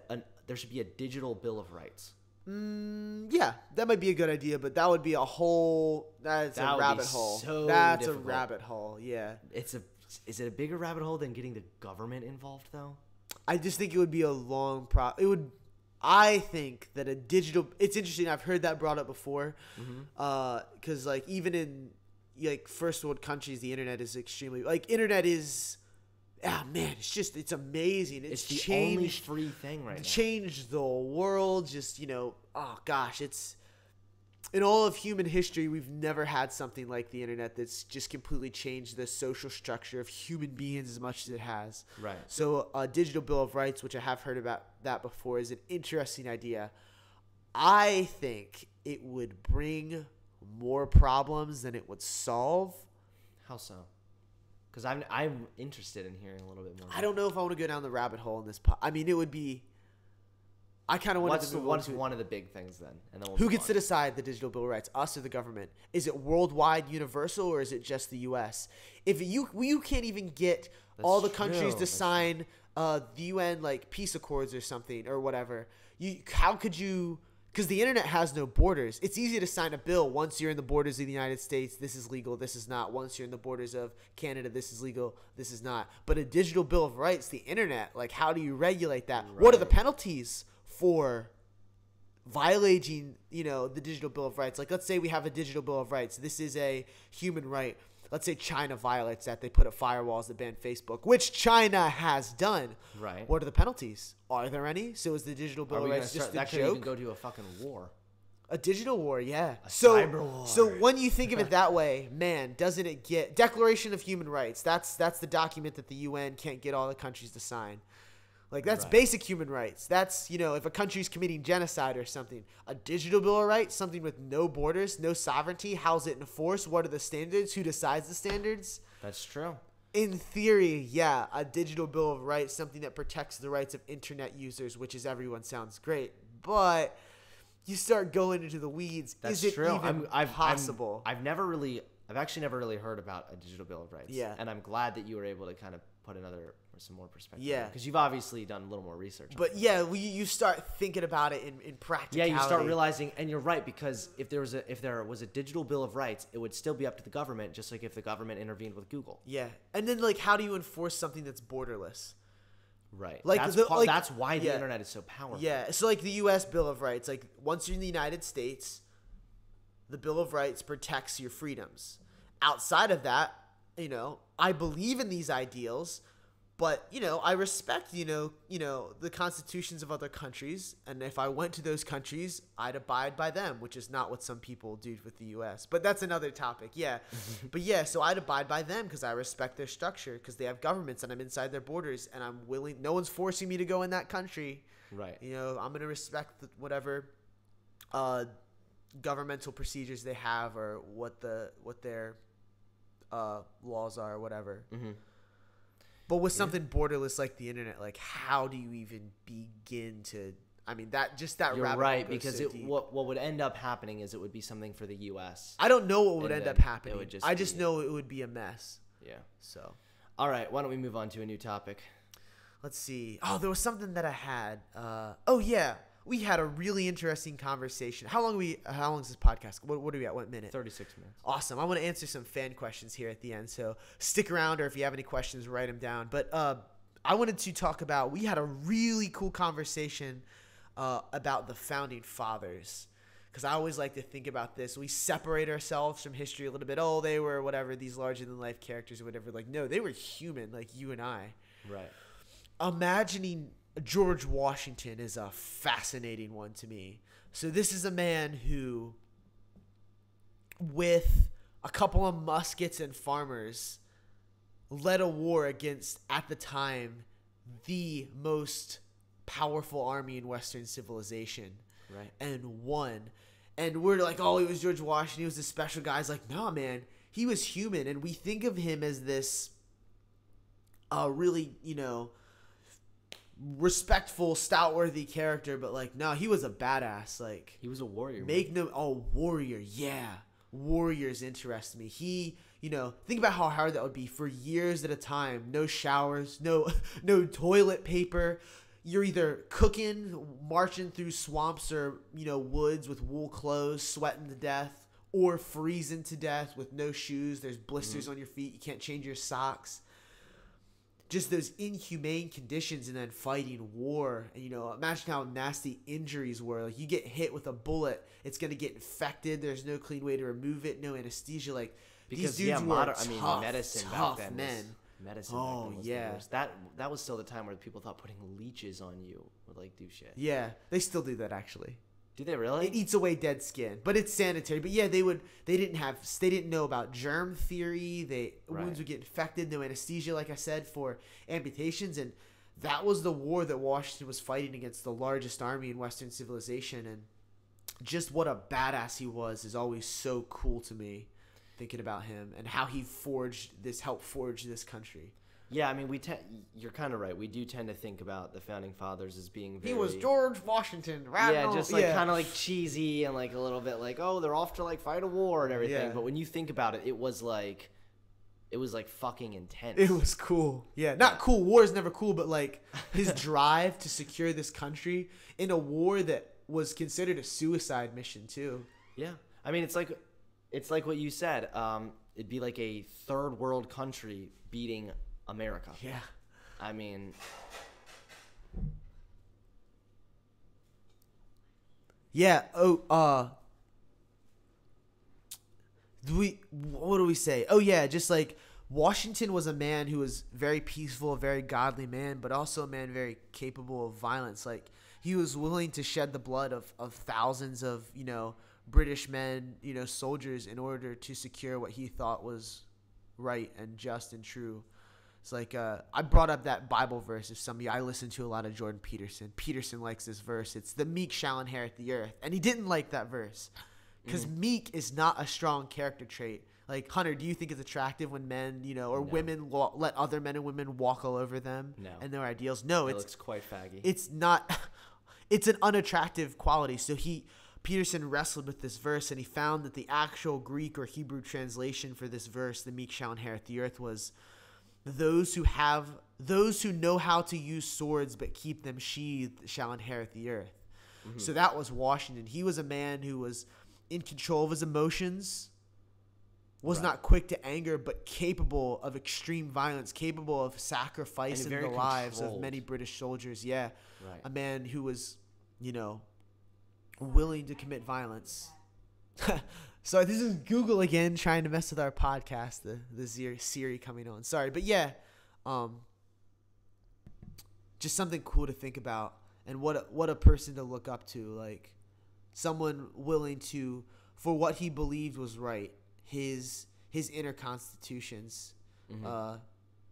there should be a digital bill of rights. Yeah, that might be a good idea, but that would be a whole. That's a rabbit hole. That's difficult. A rabbit hole. Yeah. Is it a bigger rabbit hole than getting the government involved though? I just think it would be a long It would. I think that a digital. It's interesting. I've heard that brought up before. Because like even in like first world countries, the internet is extremely internet is. Ah, man, it's amazing. It's the only free thing right now. Changed the world. Just, oh gosh, it's in all of human history, we've never had something like the internet that's just completely changed the social structure of human beings as much as it has. Right. So a digital bill of rights, which I have heard about that before, is an interesting idea. I think it would bring more problems than it would solve. How so? Because I'm interested in hearing a little bit more. I don't know if I want to go down the rabbit hole in this. I mean, it would be. I kind of want to. What's one of the big things then? And then who gets to decide the digital bill of rights? Us or the government? Is it worldwide, universal, or is it just the U.S.? If you can't even get all the countries to sign the UN like peace accords or something or whatever. How could you? Because the internet has no borders. It's easy to sign a bill once you're in the borders of the United States. This is legal. This is not. Once you're in the borders of Canada, this is legal. This is not. But a digital bill of rights, the internet, like how do you regulate that? Right. What are the penalties for violating, the digital bill of rights? Like let's say we have a digital bill of rights. This is a human right. Let's say China violates that. They put up firewalls that ban Facebook, which China has done. Right. What are the penalties? Are there any? So is the digital bill of rights just a that joke? Could even go to a fucking war. A digital war, yeah. Cyber war. So when you think of it that way, man, doesn't it get Declaration of Human Rights? That's the document that the UN can't get all the countries to sign. Like, that's basic human rights. That's, if a country's committing genocide or something. A digital bill of rights, something with no borders, no sovereignty, how's it enforced? What are the standards? Who decides the standards? That's true. In theory, yeah, a digital bill of rights, something that protects the rights of internet users, which is everyone, sounds great. But you start going into the weeds. That's is it true. even possible? I've actually never really heard about a digital bill of rights. Yeah. And I'm glad that you were able to kind of put some more perspective. Yeah. Because you've obviously done a little more research. But yeah, you start thinking about it in practicality. Yeah, you start realizing, and you're right, because if there was a digital bill of rights, it would still be up to the government, just like if the government intervened with Google. Yeah, and then like, how do you enforce something that's borderless? Right. Like that's why the internet is so powerful. Yeah. So like the U.S. Bill of Rights, like once you're in the United States, the Bill of Rights protects your freedoms. Outside of that, I believe in these ideals. But, I respect, the constitutions of other countries. And if I went to those countries, I'd abide by them, which is not what some people do with the U.S. But that's another topic. Yeah. But yeah, so I'd abide by them because I respect their structure, because they have governments and I'm inside their borders and I'm willing. No one's forcing me to go in that country. Right. I'm going to respect whatever governmental procedures they have, or what their laws are or whatever. Mm-hmm. But with something borderless like the internet, like, how do you even begin to? I mean, that You're rabbit right, hole goes because so deep. what would end up happening is it would be something for the U.S. I don't know what would end up happening. I just know it would be a mess. Yeah. So. All right, why don't we move on to a new topic? Let's see. Oh, there was something that I had. Oh yeah, we had a really interesting conversation. How long is this podcast? What are we at? What minute? 36 minutes. Awesome. I want to answer some fan questions here at the end, so stick around, or if you have any questions, write them down. But I wanted to talk about, we had a really cool conversation about the Founding Fathers, because I always like to think about this. We separate ourselves from history a little bit. Oh, they were whatever, these larger-than-life characters or whatever. Like, no, they were human, like you and I. Right. Imagining George Washington is a fascinating one to me. So this is a man who, with a couple of muskets and farmers, led a war against, at the time, the most powerful army in Western civilization. Right. And won. And we're like, oh, he was George Washington. He was this special guy. It's like, no, man. He was human. And we think of him as this really, respectful, stout-worthy character, but like, no, he was a badass. Like, he was a warrior. Warrior, yeah. Warriors interest me. He, think about how hard that would be for years at a time. No showers, no toilet paper. You're either cooking, marching through swamps or, woods with wool clothes, sweating to death, or freezing to death with no shoes. There's blisters on your feet. You can't change your socks. Just those inhumane conditions, and then fighting war. And, imagine how nasty injuries were. Like, you get hit with a bullet, it's going to get infected. There's no clean way to remove it. No anesthesia. Like, because, these dudes were tough, medicine tough back then men. Medicine back then was the worst. That was still the time where people thought putting leeches on you would, like, do shit. Yeah, they still do that, actually. Do they really? It eats away dead skin, but it's sanitary. But yeah, they didn't know about germ theory. Wounds would get infected. No anesthesia, like I said, for amputations, and that was the war that Washington was fighting against the largest army in Western civilization. And just what a badass he was is always so cool to me, thinking about him and how he helped forge this country. Yeah, I mean, you're kind of right. We do tend to think about the Founding Fathers as being very... He was George Washington. Yeah, just like kind of like cheesy and like a little bit like, oh, they're off to like fight a war and everything. Yeah. But when you think about it, it was like fucking intense. It was cool. Yeah, not cool. War is never cool, but like his drive to secure this country in a war that was considered a suicide mission too. Yeah, I mean, it's like what you said. It'd be like a third world country beating America. Yeah. I mean, yeah. What do we say? Oh yeah, just like Washington was a man who was very peaceful, a very godly man, but also a man very capable of violence. Like, he was willing to shed the blood of thousands of, British men, soldiers, in order to secure what he thought was right and just and true. It's like, I brought up that Bible verse. If some of you, I listen to a lot of Jordan Peterson. Peterson likes this verse. It's the meek shall inherit the earth. And he didn't like that verse because meek is not a strong character trait. Like, Hunter, do you think it's attractive when men, or No. women let other men and women walk all over them No. and their ideals? No, It looks quite faggy. it's not. It's an unattractive quality. So Peterson wrestled with this verse, and he found that the actual Greek or Hebrew translation for this verse, "the meek shall inherit the earth," was those who know how to use swords but keep them sheathed shall inherit the earth. Mm-hmm. So that was Washington. He was a man who was in control of his emotions, was not quick to anger, but capable of extreme violence, capable of sacrificing the lives of many British soldiers. Yeah. Right. A man who was, willing to commit violence. So this is Google again trying to mess with our podcast, the Siri coming on. Sorry, but yeah, just something cool to think about, and what a person to look up to, like someone willing to, for what he believed was right, his inner constitutions, Mm-hmm.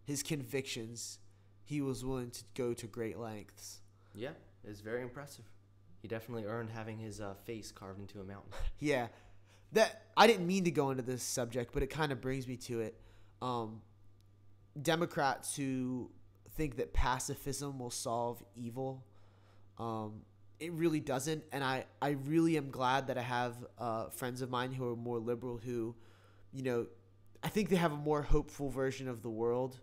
His convictions, he was willing to go to great lengths. Yeah, it's very impressive. He definitely earned having his face carved into a mountain. Yeah. That I didn't mean to go into this subject, but it kind of brings me to it. Democrats who think that pacifism will solve evil, it really doesn't. And I really am glad that I have friends of mine who are more liberal who, I think they have a more hopeful version of the world.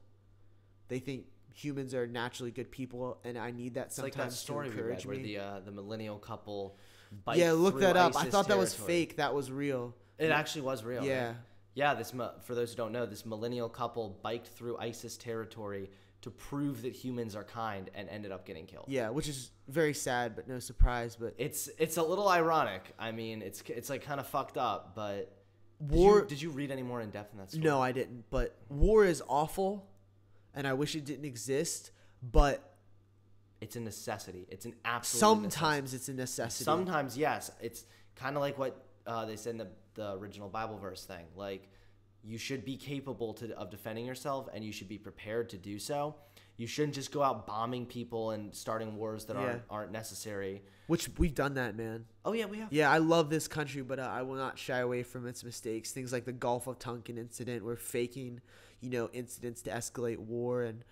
They think humans are naturally good people, and I need that sometimes like that story to we read encourage where me. the millennial couple bite Look through that up. ISIS I thought that was territory. fake. That was real. It actually was real. Yeah. Right? Yeah, for those who don't know, this millennial couple biked through ISIS territory to prove that humans are kind and ended up getting killed. Yeah, which is very sad, but no surprise. But It's a little ironic. I mean, it's like kind of fucked up, but war. Did you read any more in depth in that story? No, I didn't. But war is awful, and I wish it didn't exist. But It's a necessity. It's an absolute sometimes it's a necessity. Sometimes, yes. It's kind of like what they said in the original Bible verse thing. Like, you should be capable of defending yourself, and you should be prepared to do so. You shouldn't just go out bombing people and starting wars that aren't necessary. Which we've done that, man. Oh, yeah, we have. Yeah, I love this country, but I will not shy away from its mistakes. Things like the Gulf of Tonkin incident. We're faking, incidents to escalate war. And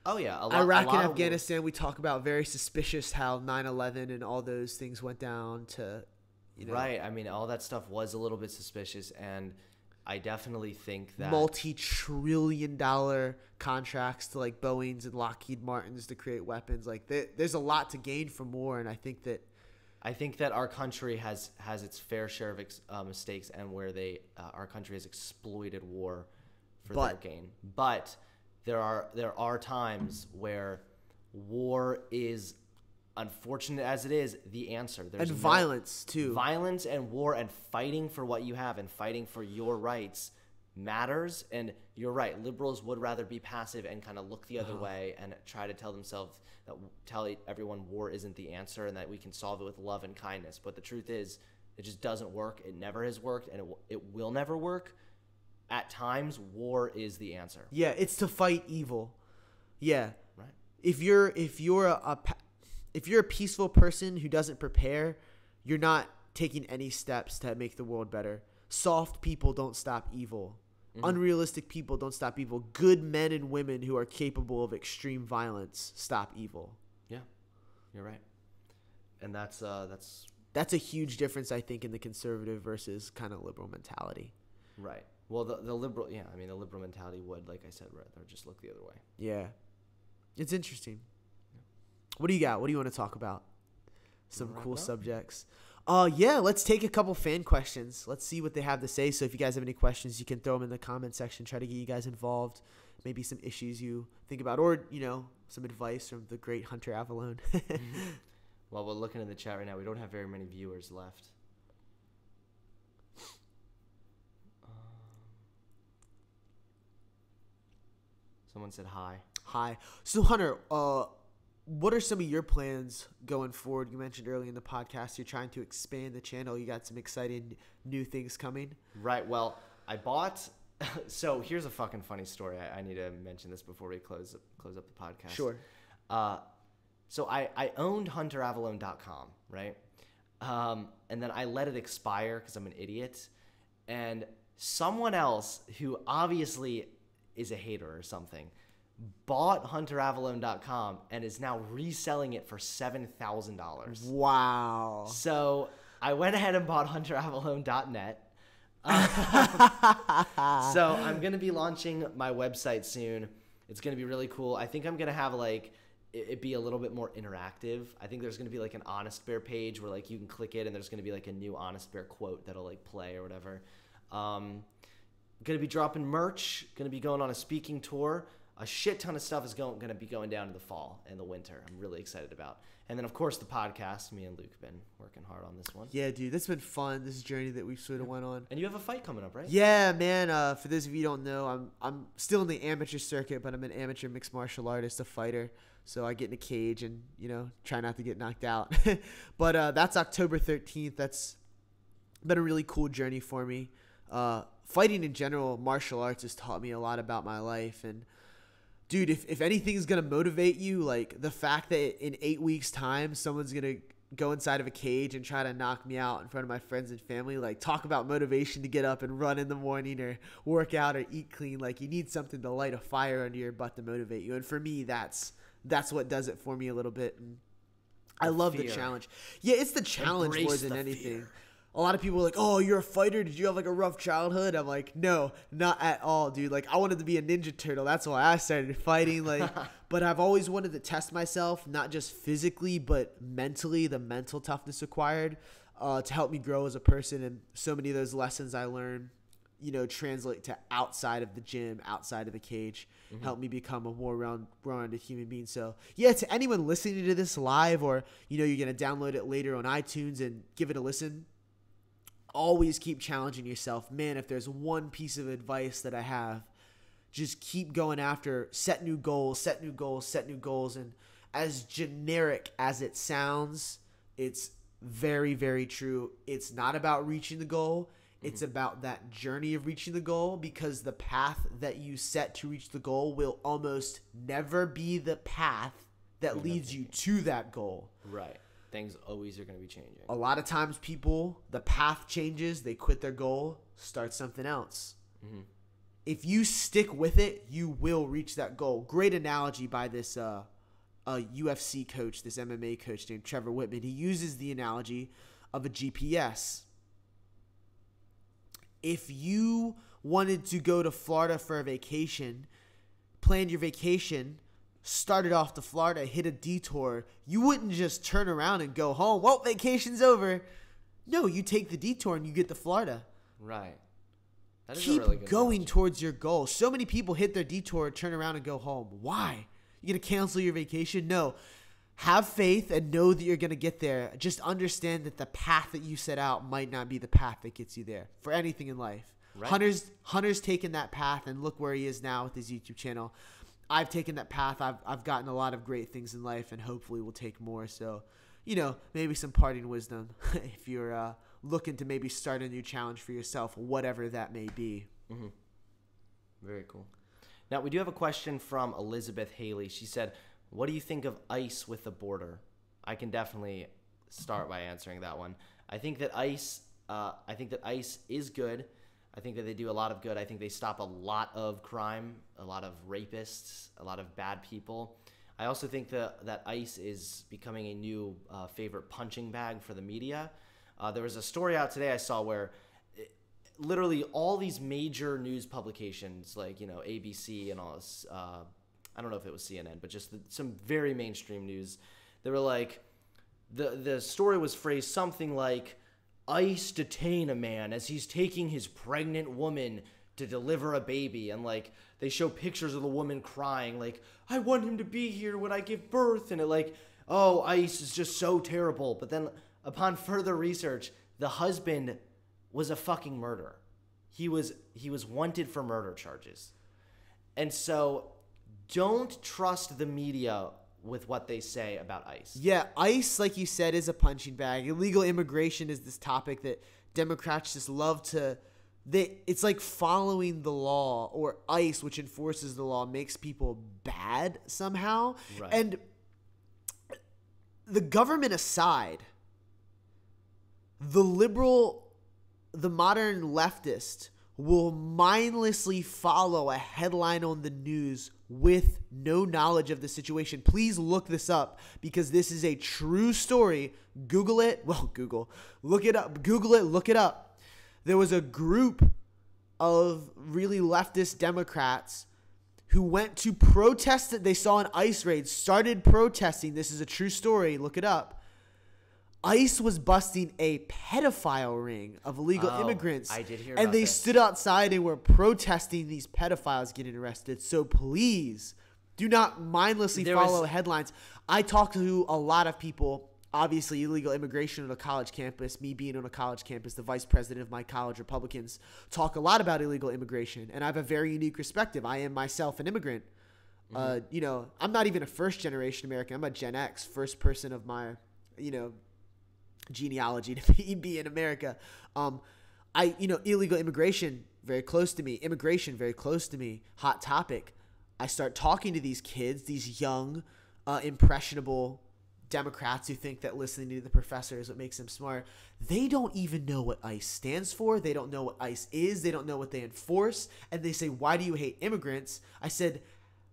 Oh, yeah. Iraq and Afghanistan, we talk about very suspicious how 9/11 and all those things went down to, Right. I mean, all that stuff was a little bit suspicious, and I definitely think that multi-trillion-dollar contracts to like Boeing's and Lockheed Martin's to create weapons. Like there's a lot to gain from war, and I think that our country has its fair share of mistakes, and where our country has exploited war for their gain. But there are times where war is, unfortunate as it is, the answer. There's violence too. Violence and war and fighting for what you have and fighting for your rights matters. And you're right. Liberals would rather be passive and kind of look the other way and try to tell everyone war isn't the answer and that we can solve it with love and kindness. But the truth is, it just doesn't work. It never has worked, and it will never work. At times, war is the answer. Yeah, it's to fight evil. Yeah. Right. If you're a peaceful person who doesn't prepare, you're not taking any steps to make the world better. Soft people don't stop evil. Mm-hmm. Unrealistic people don't stop evil. Good men and women who are capable of extreme violence stop evil. Yeah, you're right. And that's a huge difference, I think, in the conservative versus kind of liberal mentality. Right. Well, the liberal, the liberal mentality would, like I said, rather just look the other way. Yeah. It's interesting. What do you got? What do you want to talk about? Some cool subjects. Yeah, let's take a couple fan questions. Let's see what they have to say. So if you guys have any questions, you can throw them in the comment section. Try to get you guys involved. Maybe some issues you think about, or, some advice from the great Hunter Avallone. Well, we're looking in the chat right now. We don't have very many viewers left. Someone said hi. Hi. So, Hunter, what are some of your plans going forward? You mentioned earlier in the podcast you're trying to expand the channel. You got some exciting new things coming. Right. Well, I bought. So here's a fucking funny story. I need to mention this before we close up the podcast. Sure. So I owned hunteravallone.com, right? And then I let it expire because I'm an idiot. And someone else who obviously is a hater or something bought hunteravallone.com and is now reselling it for $7,000. Wow. So I went ahead and bought hunteravallone.net. So I'm going to be launching my website soon. It's going to be really cool. I think I'm going to have like it be a little bit more interactive. I think there's going to be like an Honest Bear page where like you can click it and there's going to be like a new Honest Bear quote that'll like play or whatever. Going to be dropping merch, going to be going on a speaking tour. A shit ton of stuff is going to be going down in the fall and the winter. I'm really excited about. And then, of course, the podcast. Me and Luke have been working hard on this one. Yeah, dude, that's been fun. This journey that we sort of went on. And you have a fight coming up, right? Yeah, man. For those of you who don't know, I'm still in the amateur circuit, but I'm an amateur mixed martial artist, a fighter. So I get in a cage and, try not to get knocked out. But that's October 13th. That's been a really cool journey for me. Fighting in general, martial arts has taught me a lot about my life. And dude, if anything's going to motivate you, like the fact that in 8 weeks time, someone's going to go inside of a cage and try to knock me out in front of my friends and family, like talk about motivation to get up and run in the morning or work out or eat clean. Like you need something to light a fire under your butt to motivate you. And for me, that's what does it for me a little bit. And I love the challenge. Yeah, it's the challenge more than anything. Fear. A lot of people are like, oh, you're a fighter? Did you have like a rough childhood? I'm like, no, not at all, dude. Like I wanted to be a Ninja Turtle. That's why I started fighting. Like, but I've always wanted to test myself, not just physically, but mentally, the mental toughness required to help me grow as a person. And so many of those lessons I learned, translate to outside of the gym, outside of the cage, help me become a more rounded human being. So yeah, to anyone listening to this live or, you're going to download it later on iTunes and give it a listen, always keep challenging yourself. Man, if there's one piece of advice that I have, just keep going after, set new goals. And as generic as it sounds, it's very, very true. It's not about reaching the goal. It's about that journey of reaching the goal, because the path that you set to reach the goal will almost never be the path that leads you to that goal. Right. Things always are going to be changing. A lot of times the path changes, they quit their goal, start something else. If you stick with it, you will reach that goal. Great analogy by this UFC coach, this MMA coach named Trevor Whitman. He uses the analogy of a GPS. If you wanted to go to Florida for a vacation, planned your vacation, started off to Florida, hit a detour, you wouldn't just turn around and go home. Well, vacation's over. No, you take the detour and you get to Florida. Right. That is Keep a really good going analogy. towards your goal. So many people hit their detour, turn around and go home. Why? You going to cancel your vacation? No. Have faith and know that you're going to get there. Just understand that the path that you set out might not be the path that gets you there for anything in life. Right. Hunter's taken that path, and look where he is now with his YouTube channel. I've taken that path. I've gotten a lot of great things in life, and hopefully we'll take more. So, maybe some parting wisdom if you're looking to maybe start a new challenge for yourself, whatever that may be. Very cool. Now, we do have a question from Elizabeth Haley. She said, what do you think of ICE with the border? I can definitely start by answering that one. I think that ICE is good. I think that they do a lot of good. I think they stop a lot of crime, a lot of rapists, a lot of bad people. I also think that ICE is becoming a new favorite punching bag for the media. There was a story out today I saw where literally all these major news publications like, ABC and all this, I don't know if it was CNN, but just some very mainstream news. They were like, the story was phrased something like, ICE detain a man as he's taking his pregnant woman to deliver a baby. And like, they show pictures of the woman crying, like, I want him to be here when I give birth. And it like, oh, ICE is just so terrible. But then upon further research, the husband was a fucking murderer. He was wanted for murder charges. And so don't trust the media with what they say about ICE. Yeah, ICE, like you said, is a punching bag. Illegal immigration is this topic that Democrats just love to... It's like following the law, or ICE, which enforces the law, makes people bad somehow. Right. And the government aside, the modern leftist will mindlessly follow a headline on the news with no knowledge of the situation. Please look this up because this is a true story. Google it. Well, look it up. Google it. Look it up. There was a group of really leftist Democrats who went to protest. They saw an ICE raid, started protesting. This is a true story. Look it up. ICE was busting a pedophile ring of illegal immigrants. I did hear and about they this. stood outside and were protesting these pedophiles getting arrested. So please do not mindlessly follow headlines. I talk to a lot of people, obviously illegal immigration on a college campus, me being on a college campus, the vice president of my college, Republicans, talk a lot about illegal immigration. And I have a very unique perspective. I am myself an immigrant. Mm-hmm. I'm not even a first generation American. I'm a Gen X, first person of my, genealogy to be in America. Illegal immigration, very close to me. Immigration, very close to me. Hot topic. I start talking to these kids, these young, impressionable Democrats who think that listening to the professor is what makes them smart. They don't even know what ICE stands for. They don't know what ICE is. They don't know what they enforce. And they say, why do you hate immigrants? I said,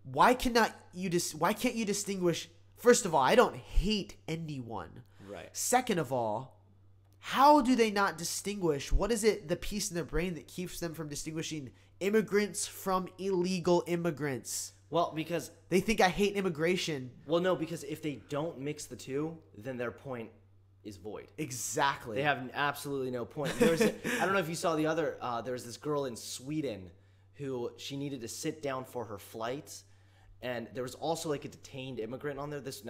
why can't you distinguish? First of all, I don't hate anyone. Right. Second of all, how do they not distinguish? What is it, the piece in their brain that keeps them from distinguishing immigrants from illegal immigrants? Well, because they think I hate immigration. Well, no, because if they don't mix the two, then their point is void. Exactly. They have absolutely no point. I don't know if you saw the other. There was this girl in Sweden who she needed to sit down for her flights. And there was also like a detained immigrant on there. This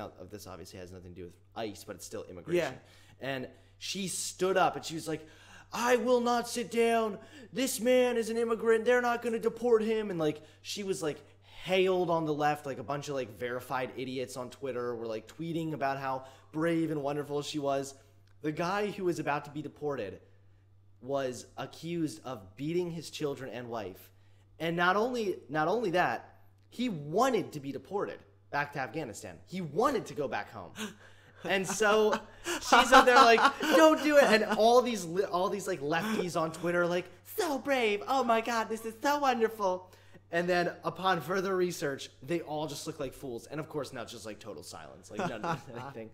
obviously has nothing to do with ICE, but it's still immigration. Yeah. And she stood up and she was like, I will not sit down. This man is an immigrant. They're not going to deport him. And like she was like hailed on the left, like a bunch of like verified idiots on Twitter were like tweeting about how brave and wonderful she was. The guy who was about to be deported was accused of beating his children and wife. And not only that, he wanted to be deported back to Afghanistan. He wanted to go back home. And so she's up there like, don't do it. And all these like lefties on Twitter are like, so brave. Oh my God, this is so wonderful. And then upon further research, they all just look like fools. And of course now it's just like total silence. Like none of anything.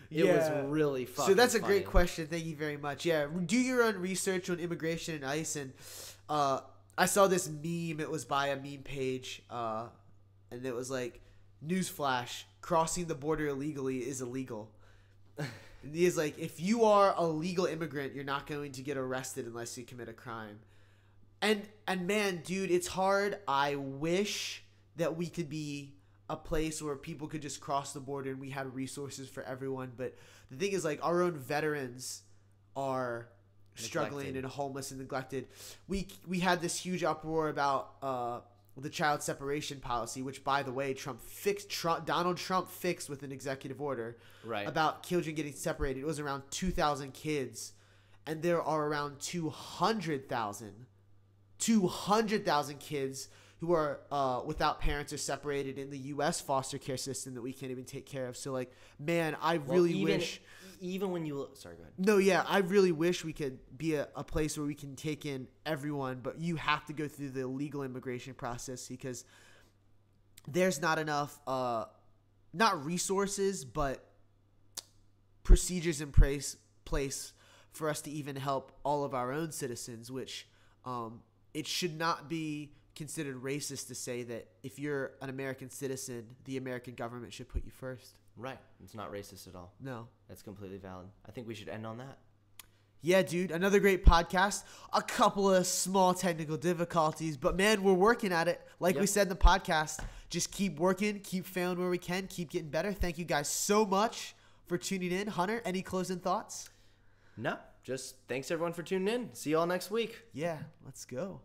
It was really fucking So that's a funny. great question. Thank you very much. Yeah, do your own research on immigration and ICE. And I saw this meme. It was by a meme page, and it was like, newsflash, crossing the border illegally is illegal. And he is like, if you are a legal immigrant, you're not going to get arrested unless you commit a crime. And man, dude, it's hard. I wish that we could be a place where people could just cross the border and we had resources for everyone. But the thing is, like, our own veterans are struggling and homeless and neglected. We had this huge uproar about the child separation policy, which, by the way, Donald Trump fixed with an executive order, right, about children getting separated. It was around 2,000 kids, and there are around 200,000 kids who are without parents or separated in the U.S. foster care system that we can't even take care of. So, like, man, I really wish. Even when you sorry, go ahead. No, yeah, I really wish we could be a place where we can take in everyone, but you have to go through the legal immigration process because there's not enough, not resources, but procedures in place for us to even help all of our own citizens, which it should not be considered racist to say that if you're an American citizen, the American government should put you first. Right. It's not racist at all. No. That's completely valid. I think we should end on that. Yeah, dude. Another great podcast. A couple of small technical difficulties, but man, we're working at it. Like we said in the podcast, just keep working, keep failing where we can, keep getting better. Thank you guys so much for tuning in. Hunter, any closing thoughts? No. Just thanks everyone for tuning in. See you all next week. Yeah, let's go.